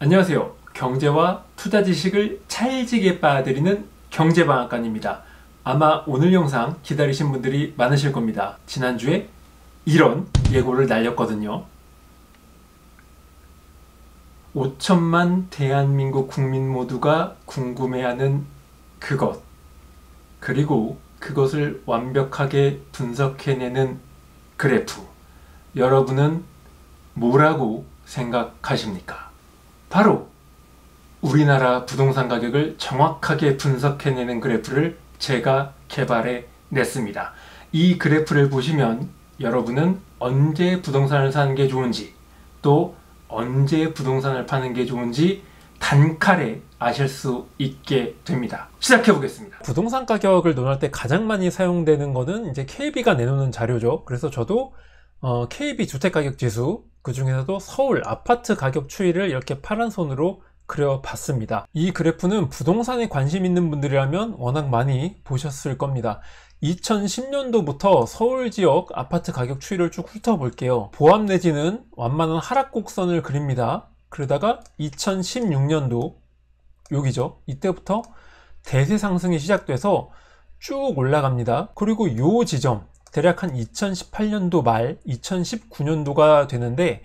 안녕하세요. 경제와 투자 지식을 찰지게 빠드리는 경제방앗간입니다. 아마 오늘 영상 기다리신 분들이 많으실 겁니다. 지난주에 이런 예고를 날렸거든요. 5천만 대한민국 국민 모두가 궁금해하는 그것, 그리고 그것을 완벽하게 분석해내는 그래프. 여러분은 뭐라고 생각하십니까? 바로 우리나라 부동산 가격을 정확하게 분석해내는 그래프를 제가 개발해 냈습니다. 이 그래프를 보시면 여러분은 언제 부동산을 사는 게 좋은지, 또 언제 부동산을 파는 게 좋은지 단칼에 아실 수 있게 됩니다. 시작해 보겠습니다. 부동산 가격을 논할 때 가장 많이 사용되는 거는 이제 KB가 내놓는 자료죠. 그래서 저도 KB 주택가격지수, 그 중에서도 서울 아파트 가격 추이를 이렇게 파란 선으로 그려봤습니다. 이 그래프는 부동산에 관심 있는 분들이라면 워낙 많이 보셨을 겁니다. 2010년도부터 서울 지역 아파트 가격 추이를 쭉 훑어볼게요. 보합 내지는 완만한 하락 곡선을 그립니다. 그러다가 2016년도 여기죠. 이때부터 대세 상승이 시작돼서 쭉 올라갑니다. 그리고 요 지점 대략 한 2018년도 말 2019년도가 되는데,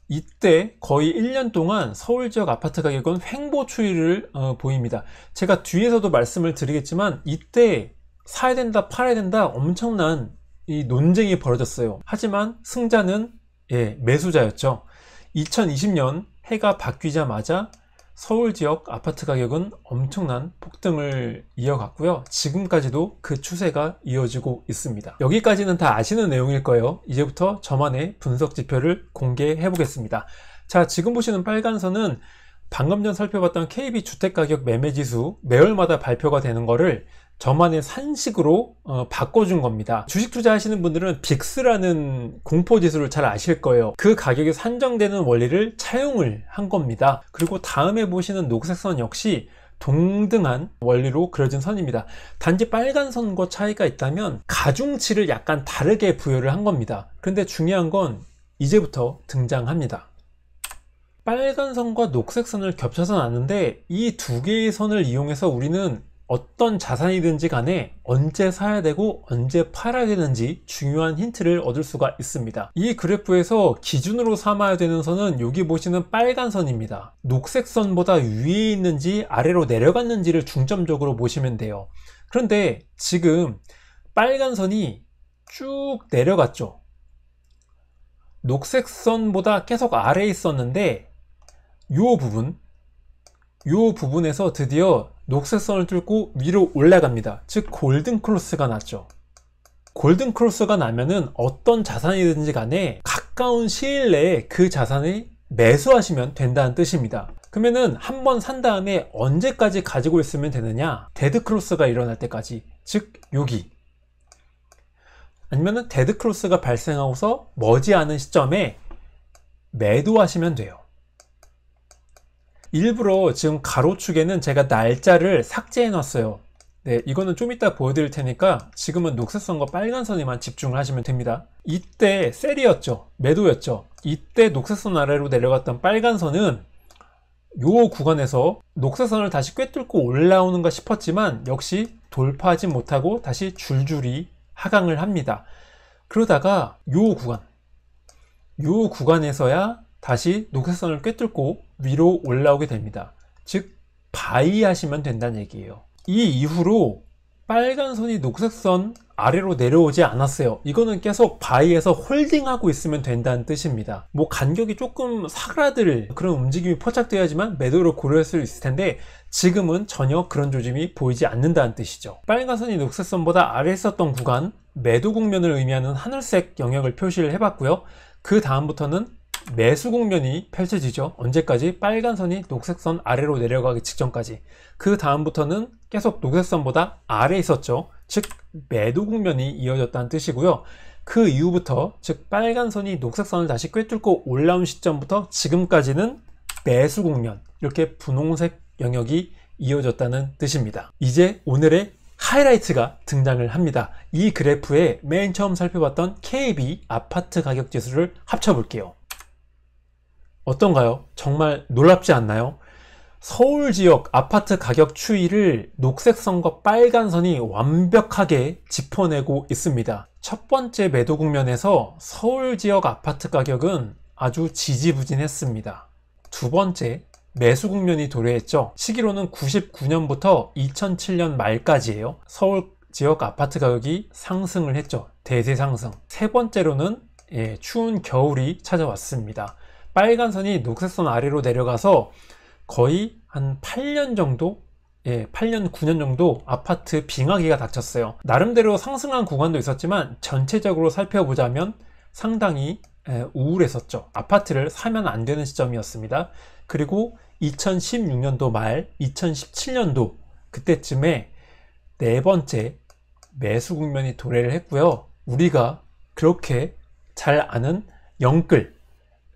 이때 거의 1년 동안 서울 지역 아파트 가격은 횡보 추이를 보입니다. 제가 뒤에서도 말씀을 드리겠지만 이때 사야 된다 팔아야 된다 엄청난 이 논쟁이 벌어졌어요. 하지만 승자는 매수자였죠. 2020년 해가 바뀌자마자 서울 지역 아파트 가격은 엄청난 폭등을 이어갔고요. 지금까지도 그 추세가 이어지고 있습니다. 여기까지는 다 아시는 내용일 거예요. 이제부터 저만의 분석 지표를 공개해 보겠습니다. 자, 지금 보시는 빨간 선은 방금 전 살펴봤던 KB 주택가격 매매지수 매월마다 발표가 되는 거를 저만의 산식으로 바꿔준 겁니다. 주식 투자하시는 분들은 빅스라는 공포지수를 잘 아실 거예요. 그 가격이 산정되는 원리를 차용을 한 겁니다. 그리고 다음에 보시는 녹색 선 역시 동등한 원리로 그려진 선입니다. 단지 빨간 선과 차이가 있다면 가중치를 약간 다르게 부여를 한 겁니다. 그런데 중요한 건 이제부터 등장합니다. 빨간 선과 녹색 선을 겹쳐서 놨는데 이 두 개의 선을 이용해서 우리는 어떤 자산이든지 간에 언제 사야 되고 언제 팔아야 되는지 중요한 힌트를 얻을 수가 있습니다. 이 그래프에서 기준으로 삼아야 되는 선은 여기 보시는 빨간 선입니다. 녹색 선보다 위에 있는지 아래로 내려갔는지를 중점적으로 보시면 돼요. 그런데 지금 빨간 선이 쭉 내려갔죠. 녹색 선보다 계속 아래에 있었는데 요 부분에서 드디어 녹색 선을 뚫고 위로 올라갑니다. 즉 골든 크로스가 났죠. 골든 크로스가 나면은 어떤 자산이든지 간에 가까운 시일 내에 그 자산을 매수하시면 된다는 뜻입니다. 그러면은 한번 산 다음에 언제까지 가지고 있으면 되느냐? 데드 크로스가 일어날 때까지, 즉 여기, 아니면은 데드 크로스가 발생하고서 머지않은 시점에 매도하시면 돼요. 일부러 지금 가로축에는 제가 날짜를 삭제해 놨어요. 이거는 좀 이따 보여드릴 테니까 지금은 녹색선과 빨간선에만 집중을 하시면 됩니다. 이때 셀이었죠. 매도였죠. 이때 녹색선 아래로 내려갔던 빨간선은 요 구간에서 녹색선을 다시 꿰뚫고 올라오는가 싶었지만 역시 돌파하지 못하고 다시 줄줄이 하강을 합니다. 그러다가 요 구간에서야 다시 녹색선을 꿰뚫고 위로 올라오게 됩니다. 즉 바이하시면 된다는 얘기예요. 이 이후로 빨간 선이 녹색선 아래로 내려오지 않았어요. 이거는 계속 바이에서 홀딩하고 있으면 된다는 뜻입니다. 뭐 간격이 조금 사그라들 그런 움직임이 포착되어야지만 매도를 고려할 수 있을 텐데 지금은 전혀 그런 조짐이 보이지 않는다는 뜻이죠. 빨간 선이 녹색선보다 아래에 있었던 구간, 매도 국면을 의미하는 하늘색 영역을 표시를 해봤고요. 그 다음부터는 매수 국면이 펼쳐지죠. 언제까지? 빨간 선이 녹색 선 아래로 내려가기 직전까지. 그 다음부터는 계속 녹색 선보다 아래에 있었죠. 즉 매도 국면이 이어졌다는 뜻이고요. 그 이후부터, 즉 빨간 선이 녹색 선을 다시 꿰뚫고 올라온 시점부터 지금까지는 매수 국면, 이렇게 분홍색 영역이 이어졌다는 뜻입니다. 이제 오늘의 하이라이트가 등장을 합니다. 이 그래프에 맨 처음 살펴봤던 KB 아파트 가격 지수를 합쳐 볼게요. 어떤가요? 정말 놀랍지 않나요? 서울 지역 아파트 가격 추이를 녹색선과 빨간선이 완벽하게 짚어내고 있습니다. 첫 번째 매도 국면에서 서울 지역 아파트 가격은 아주 지지부진했습니다. 두 번째 매수 국면이 도래했죠. 시기로는 99년부터 2007년 말까지예요. 서울 지역 아파트 가격이 상승을 했죠. 대세 상승. 세 번째로는 추운 겨울이 찾아왔습니다. 빨간선이 녹색선 아래로 내려가서 거의 한 8년 정도 8년 9년 정도 아파트 빙하기가 닥쳤어요. 나름대로 상승한 구간도 있었지만 전체적으로 살펴보자면 상당히 우울했었죠. 아파트를 사면 안 되는 시점이었습니다. 그리고 2016년도 말 2017년도 그때쯤에 네 번째 매수 국면이 도래를 했고요. 우리가 그렇게 잘 아는 영끌,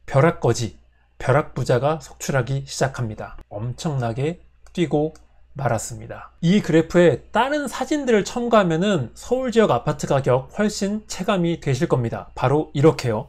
벼락거지, 벼락부자가 속출하기 시작합니다. 엄청나게 뛰고 말았습니다. 이 그래프에 다른 사진들을 첨가하면 서울 지역 아파트 가격 훨씬 체감이 되실 겁니다. 바로 이렇게요.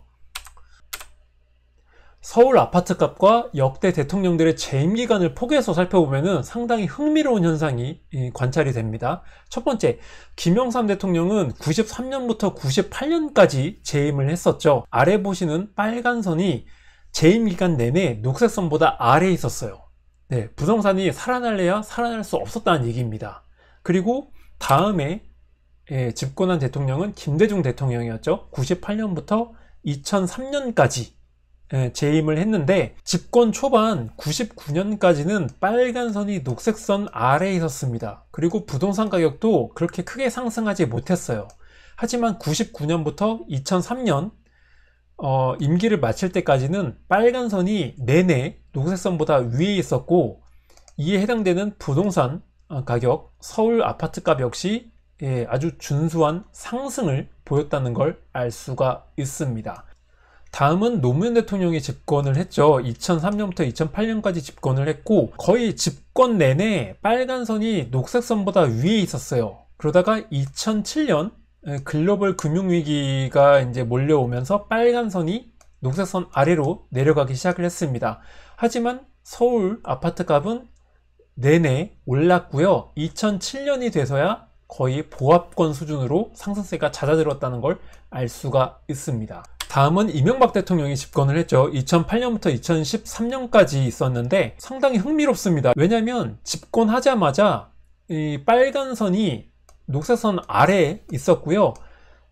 서울 아파트 값과 역대 대통령들의 재임 기간을 포개해서 살펴보면 상당히 흥미로운 현상이 관찰이 됩니다. 첫 번째, 김영삼 대통령은 93년부터 98년까지 재임을 했었죠. 아래 보시는 빨간 선이 재임 기간 내내 녹색선보다 아래에 있었어요. 네, 부동산이 살아날래야 살아날 수 없었다는 얘기입니다. 그리고 다음에 집권한 대통령은 김대중 대통령이었죠. 98년부터 2003년까지 재임을 했는데 집권 초반 99년까지는 빨간 선이 녹색선 아래에 있었습니다. 그리고 부동산 가격도 그렇게 크게 상승하지 못했어요. 하지만 99년부터 2003년 임기를 마칠 때까지는 빨간 선이 내내 녹색선보다 위에 있었고, 이에 해당되는 부동산 가격, 서울 아파트값 역시 아주 준수한 상승을 보였다는 걸 알 수가 있습니다. 다음은 노무현 대통령이 집권을 했죠. 2003년부터 2008년까지 집권을 했고 거의 집권 내내 빨간 선이 녹색선보다 위에 있었어요. 그러다가 2007년 글로벌 금융위기가 이제 몰려오면서 빨간 선이 녹색선 아래로 내려가기 시작을 했습니다. 하지만 서울 아파트 값은 내내 올랐고요. 2007년이 돼서야 거의 보합권 수준으로 상승세가 잦아들었다는 걸 알 수가 있습니다. 다음은 이명박 대통령이 집권을 했죠. 2008년부터 2013년까지 있었는데 상당히 흥미롭습니다. 왜냐하면 집권하자마자 이 빨간 선이 녹색선 아래에 있었고요.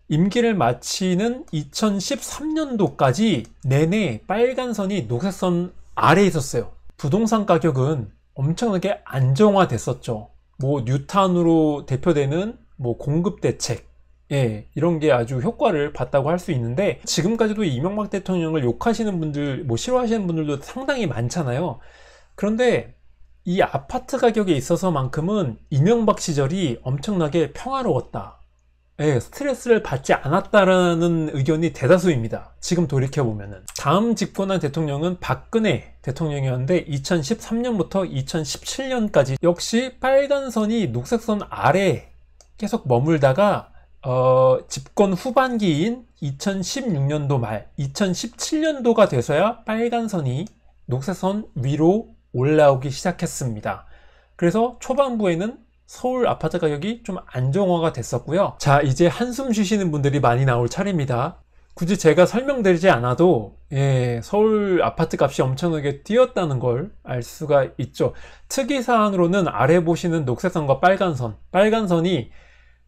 임기를 마치는 2013년도까지 내내 빨간 선이 녹색선 아래에 있었어요. 부동산 가격은 엄청나게 안정화됐었죠. 뉴탄으로 대표되는 공급 대책, 이런 게 아주 효과를 봤다고 할 수 있는데, 지금까지도 이명박 대통령을 욕하시는 분들, 싫어하시는 분들도 상당히 많잖아요. 그런데 이 아파트 가격에 있어서만큼은 이명박 시절이 엄청나게 평화로웠다, 스트레스를 받지 않았다라는 의견이 대다수입니다. 지금 돌이켜보면은. 다음 집권한 대통령은 박근혜 대통령이었는데 2013년부터 2017년까지 역시 빨간 선이 녹색선 아래에 계속 머물다가 집권 후반기인 2016년도 말 2017년도가 돼서야 빨간 선이 녹색선 위로 올라오기 시작했습니다. 그래서 초반부에는 서울 아파트 가격이 좀 안정화가 됐었고요. 자, 이제 한숨 쉬시는 분들이 많이 나올 차례입니다. 굳이 제가 설명드리지 않아도 서울 아파트 값이 엄청나게 뛰었다는 걸 알 수가 있죠. 특이사항으로는 아래 보시는 녹색선과 빨간선, 빨간선이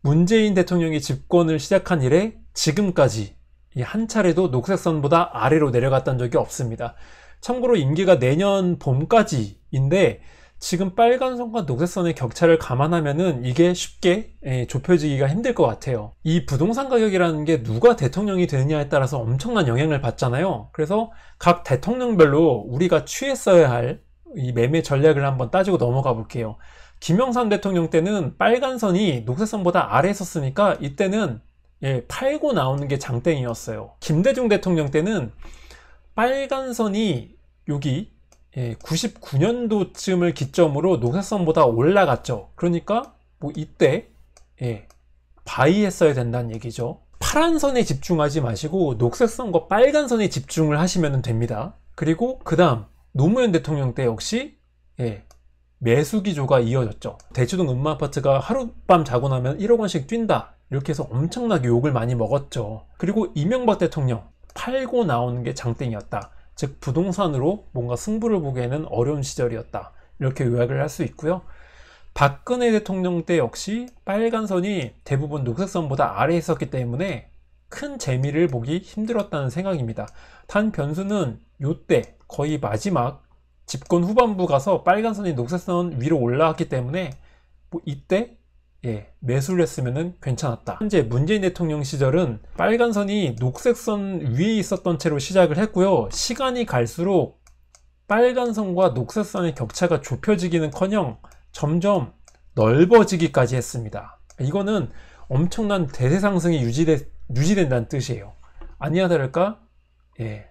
문재인 대통령이 집권을 시작한 이래 지금까지 한 차례도 녹색선보다 아래로 내려갔던 적이 없습니다. 참고로 임기가 내년 봄까지인데 지금 빨간선과 녹색선의 격차를 감안하면은 이게 쉽게 좁혀지기가 힘들 것 같아요. 이 부동산 가격이라는 게 누가 대통령이 되느냐에 따라서 엄청난 영향을 받잖아요. 그래서 각 대통령별로 우리가 취했어야 할 이 매매 전략을 한번 따지고 넘어가 볼게요. 김영삼 대통령 때는 빨간선이 녹색선보다 아래에 섰으니까 이때는 팔고 나오는 게 장땡이었어요. 김대중 대통령 때는 빨간선이 여기 99년도쯤을 기점으로 녹색선보다 올라갔죠. 그러니까 이때 바이했어야 된다는 얘기죠. 파란 선에 집중하지 마시고 녹색선과 빨간 선에 집중을 하시면 됩니다. 그리고 그 다음 노무현 대통령 때 역시 매수 기조가 이어졌죠. 대치동 음마아파트가 하룻밤 자고 나면 1억 원씩 뛴다, 이렇게 해서 엄청나게 욕을 많이 먹었죠. 그리고 이명박 대통령 팔고 나오는 게 장땡이었다, 즉 부동산으로 뭔가 승부를 보기에는 어려운 시절이었다, 이렇게 요약을 할 수 있고요. 박근혜 대통령 때 역시 빨간선이 대부분 녹색선보다 아래에 있었기 때문에 큰 재미를 보기 힘들었다는 생각입니다. 단 변수는 요때 거의 마지막 집권 후반부 가서 빨간선이 녹색선 위로 올라왔기 때문에 뭐 이때 매수를 했으면 괜찮았다. 현재 문재인 대통령 시절은 빨간선이 녹색선 위에 있었던 채로 시작을 했고요. 시간이 갈수록 빨간선과 녹색선의 격차가 좁혀지기는커녕 점점 넓어지기까지 했습니다. 이거는 엄청난 대세 상승이 유지된다는 뜻이에요. 아니나 다를까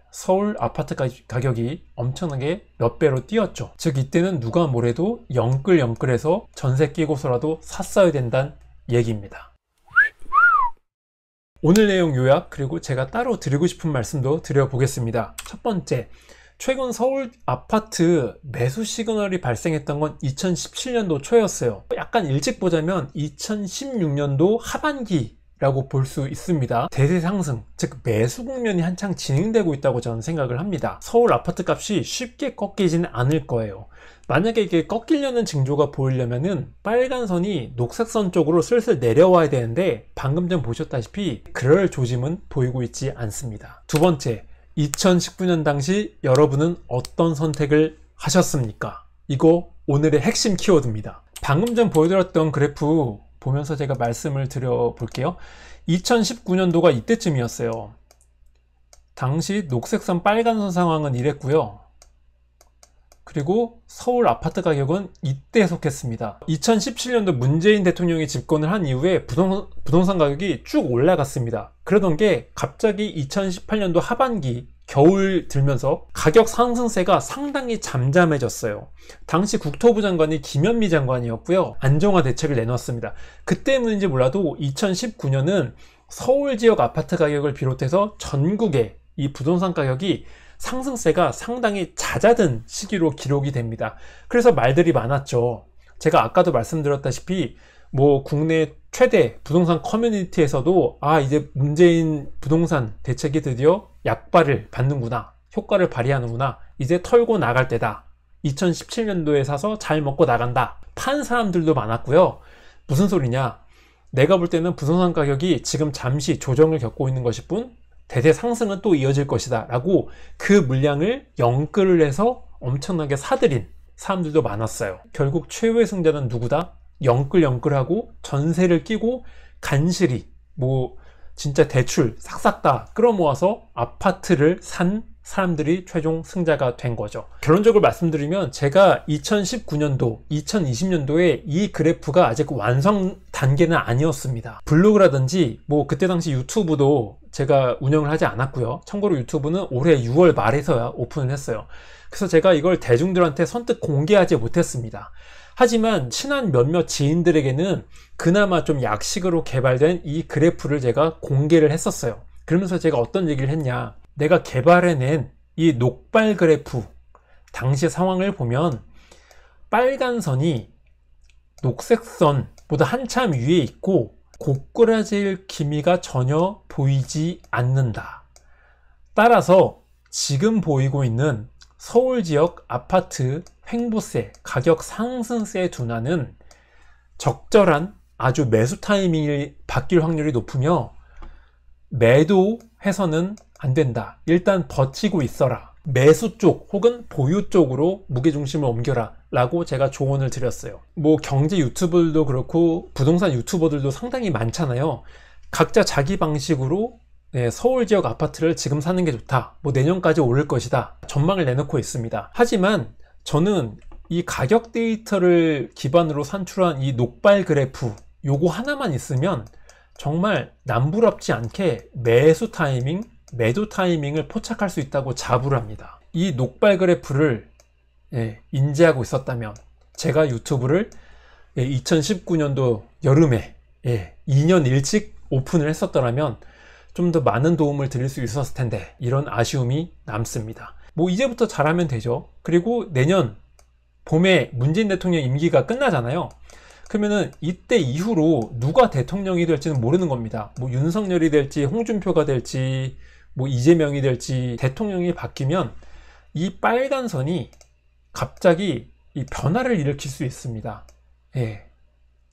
서울 아파트 가격이 엄청나게 몇 배로 뛰었죠. 즉 이때는 누가 뭐래도 영끌영끌해서 전세 끼고서라도 샀어야 된다는 얘기입니다. 오늘 내용 요약, 그리고 제가 따로 드리고 싶은 말씀도 드려보겠습니다. 첫 번째, 최근 서울 아파트 매수 시그널이 발생했던 건 2017년도 초였어요. 약간 일찍 보자면 2016년도 하반기라고 볼 수 있습니다. 대세 상승, 즉 매수 국면이 한창 진행되고 있다고 저는 생각을 합니다. 서울 아파트 값이 쉽게 꺾이지는 않을 거예요. 만약에 이게 꺾이려는 징조가 보이려면은 빨간 선이 녹색선 쪽으로 슬슬 내려와야 되는데 방금 전 보셨다시피 그럴 조짐은 보이고 있지 않습니다. 두 번째, 2019년 당시 여러분은 어떤 선택을 하셨습니까? 이거 오늘의 핵심 키워드입니다. 방금 전 보여드렸던 그래프 보면서 제가 말씀을 드려볼게요. 2019년도가 이때쯤이었어요. 당시 녹색선 빨간선 상황은 이랬고요. 그리고 서울 아파트 가격은 이때 속했습니다. 2017년도 문재인 대통령이 집권을 한 이후에 부동산 가격이 쭉 올라갔습니다. 그러던 게 갑자기 2018년도 하반기 겨울 들면서 가격 상승세가 상당히 잠잠해졌어요. 당시 국토부 장관이 김현미 장관이었고요. 안정화 대책을 내놨습니다. 그 때문인지 몰라도 2019년은 서울 지역 아파트 가격을 비롯해서 전국의 이 부동산 가격이 상승세가 상당히 잦아든 시기로 기록이 됩니다. 그래서 말들이 많았죠. 제가 아까도 말씀드렸다시피 뭐 국내 최대 부동산 커뮤니티에서도 이제 문재인 부동산 대책이 드디어 약발을 받는구나, 효과를 발휘하는구나, 이제 털고 나갈 때다, 2017년도에 사서 잘 먹고 나간다, 판 사람들도 많았고요. 무슨 소리냐, 내가 볼 때는 부동산 가격이 지금 잠시 조정을 겪고 있는 것일 뿐 대세 상승은 또 이어질 것이다 라고 그 물량을 영끌을 해서 엄청나게 사들인 사람들도 많았어요. 결국 최후의 승자는 누구다? 영끌하고 전세를 끼고 간신히 뭐 진짜 대출 싹싹 다 끌어모아서 아파트를 산 사람들이 최종 승자가 된 거죠. 결론적으로 말씀드리면 제가 2019년도, 2020년도에 이 그래프가 아직 완성 단계는 아니었습니다. 블로그라든지 뭐 그때 당시 유튜브도 제가 운영을 하지 않았고요. 참고로 유튜브는 올해 6월 말에서야 오픈을 했어요. 그래서 제가 이걸 대중들한테 선뜻 공개하지 못했습니다. 하지만 친한 몇몇 지인들에게는 그나마 좀 약식으로 개발된 이 그래프를 제가 공개를 했었어요. 그러면서 제가 어떤 얘기를 했냐, 내가 개발해낸 이 녹발 그래프 당시 상황을 보면 빨간 선이 녹색 선보다 한참 위에 있고 고꾸라질 기미가 전혀 보이지 않는다. 따라서 지금 보이고 있는 서울 지역 아파트 횡보세, 가격 상승세 둔화는 적절한 아주 매수 타이밍이 바뀔 확률이 높으며 매도해서는 안 된다. 일단 버티고 있어라. 매수 쪽 혹은 보유 쪽으로 무게중심을 옮겨라 라고 제가 조언을 드렸어요. 뭐 경제 유튜버들도 그렇고 부동산 유튜버들도 상당히 많잖아요. 각자 자기 방식으로 서울 지역 아파트를 지금 사는 게 좋다, 뭐 내년까지 오를 것이다, 전망을 내놓고 있습니다. 하지만 저는 이 가격 데이터를 기반으로 산출한 이 녹발 그래프 요거 하나만 있으면 정말 남부럽지 않게 매수 타이밍, 매도 타이밍을 포착할 수 있다고 자부를 합니다. 이 녹발 그래프를 인지하고 있었다면 제가 유튜브를 2019년도 여름에 2년 일찍 오픈을 했었더라면 좀 더 많은 도움을 드릴 수 있었을 텐데 이런 아쉬움이 남습니다. 뭐 이제부터 잘하면 되죠. 그리고 내년 봄에 문재인 대통령 임기가 끝나잖아요. 그러면은 이때 이후로 누가 대통령이 될지는 모르는 겁니다. 뭐 윤석열이 될지 홍준표가 될지 뭐 이재명이 될지 대통령이 바뀌면 이 빨간 선이 갑자기 이 변화를 일으킬 수 있습니다. 예.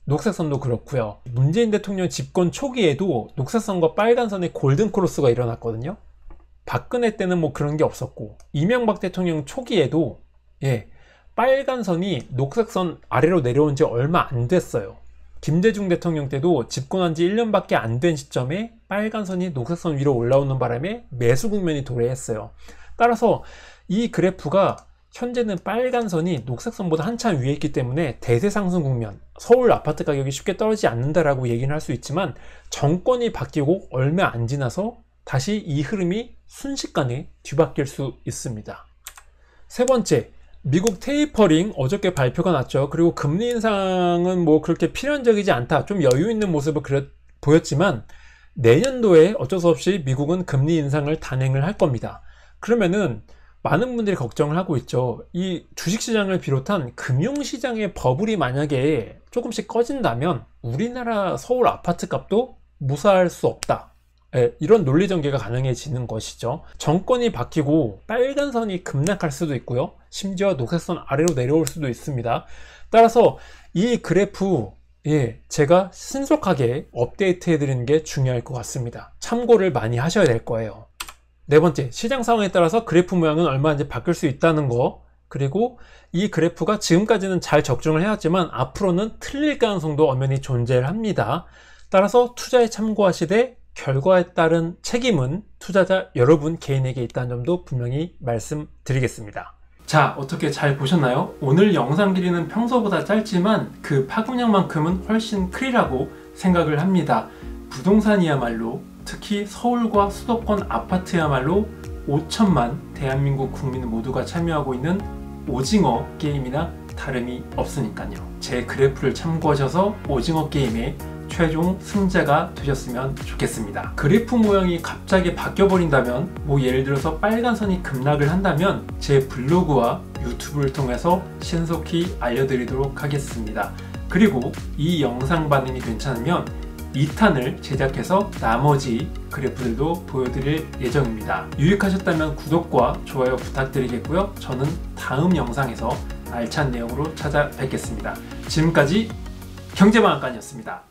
녹색선도 그렇고요. 문재인 대통령 집권 초기에도 녹색선과 빨간선의 골든크로스가 일어났거든요. 박근혜 때는 뭐 그런 게 없었고, 이명박 대통령 초기에도 예, 빨간선이 녹색선 아래로 내려온 지 얼마 안 됐어요. 김대중 대통령 때도 집권한 지 1년밖에 안 된 시점에 빨간선이 녹색선 위로 올라오는 바람에 매수 국면이 도래했어요. 따라서 이 그래프가 현재는 빨간선이 녹색선보다 한참 위에 있기 때문에 대세 상승 국면, 서울 아파트 가격이 쉽게 떨어지지 않는다라고 얘기는 할 수 있지만 정권이 바뀌고 얼마 안 지나서 다시 이 흐름이 순식간에 뒤바뀔 수 있습니다. 세 번째, 미국 테이퍼링 어저께 발표가 났죠. 그리고 금리 인상은 뭐 그렇게 필연적이지 않다, 좀 여유 있는 모습을 보였지만 내년도에 어쩔 수 없이 미국은 금리 인상을 단행을 할 겁니다. 그러면은 많은 분들이 걱정을 하고 있죠. 이 주식시장을 비롯한 금융시장의 버블이 만약에 조금씩 꺼진다면 우리나라 서울 아파트 값도 무사할 수 없다, 이런 논리 전개가 가능해지는 것이죠. 정권이 바뀌고 빨간선이 급락할 수도 있고요, 심지어 녹색선 아래로 내려올 수도 있습니다. 따라서 이 그래프 제가 신속하게 업데이트 해드리는 게 중요할 것 같습니다. 참고를 많이 하셔야 될 거예요. 네 번째, 시장 상황에 따라서 그래프 모양은 얼마든지 바뀔 수 있다는 거, 그리고 이 그래프가 지금까지는 잘 적중을 해왔지만 앞으로는 틀릴 가능성도 엄연히 존재를 합니다. 따라서 투자에 참고하시되 결과에 따른 책임은 투자자 여러분 개인에게 있다는 점도 분명히 말씀드리겠습니다. 자, 어떻게 잘 보셨나요? 오늘 영상 길이는 평소보다 짧지만 그 파급력만큼은 훨씬 크리라고 생각을 합니다. 부동산이야말로, 특히 서울과 수도권 아파트야말로 5천만 대한민국 국민 모두가 참여하고 있는 오징어 게임이나 다름이 없으니까요. 제 그래프를 참고하셔서 오징어 게임의 최종 승자가 되셨으면 좋겠습니다. 그래프 모양이 갑자기 바뀌어버린다면, 뭐 예를 들어서 빨간 선이 급락을 한다면 제 블로그와 유튜브를 통해서 신속히 알려드리도록 하겠습니다. 그리고 이 영상 반응이 괜찮으면 2탄을 제작해서 나머지 그래프들도 보여드릴 예정입니다. 유익하셨다면 구독과 좋아요 부탁드리겠고요. 저는 다음 영상에서 알찬 내용으로 찾아뵙겠습니다. 지금까지 경제방앗간이었습니다.